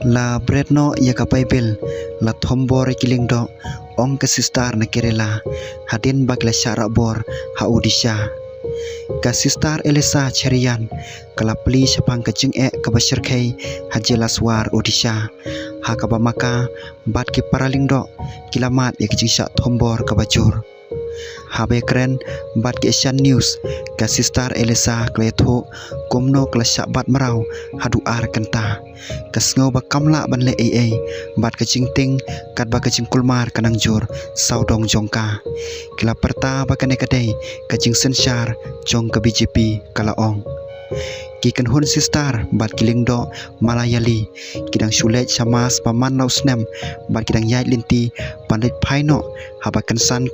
La bretno ya ka Bible la thombor kiling do ong ka sistar na Kerala hadin bagla syara bor ha Odisha ka sistar Elisa Cherian kala pli sapang ka jing ka basir khai hajela swar Odisha ha ka ba maka bat ki paraling do kilamat ya ki sya thombor ka bajur habe kren bat ki Asian News ka sistar Elisa kletho komno kala sya bat marau hadu ar kanta kasngau ba kamla ban le ai bat ka jingting kat ba ka jing kulmar kanang jur saudong jongka kila perta ba kane kadai ka jing sensyar jong ka BJP kala ong ki kan hun sistar bat kiling do Malayali kidang sulet samas paman nau snem bat kidang yai linti pandit phaino haba kansan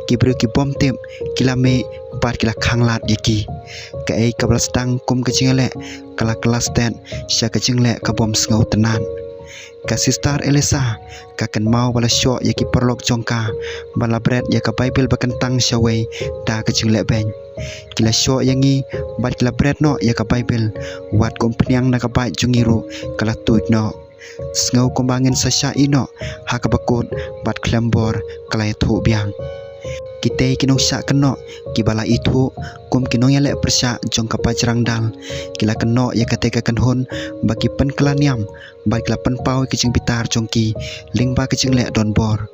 ki bru ki bom tem kilame bat kila khanglat yaki ka ei kablas tang kum ka jingale kala kelas 10 sya ka jingle ka bom sngau tenan ka sistar Elisa ka kan mau bala syo yaki perlok jongka bala bret ya ka Bible bakan tang syawai da ka jingle ben kila syo yangi bat kila bret no ya ka Bible wat kompniang na ka bai jungiru kala tuit no sngau kombangin sa sya ino ha ka bakut bat klembor kala thu biang kita kinong sya keno kibala itu kum kinong yale persya jong kapajrang dal kila keno ya kateka kanhun bagi pen kelaniam bagi lapan pau kicing pitar jongki lingba kicing le don bor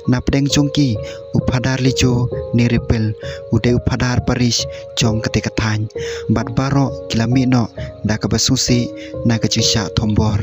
na pedeng jongki upadar lijo ni repel ude upadar paris jong kateka than bat baro kila mino da ka basusi na kicing sya thombor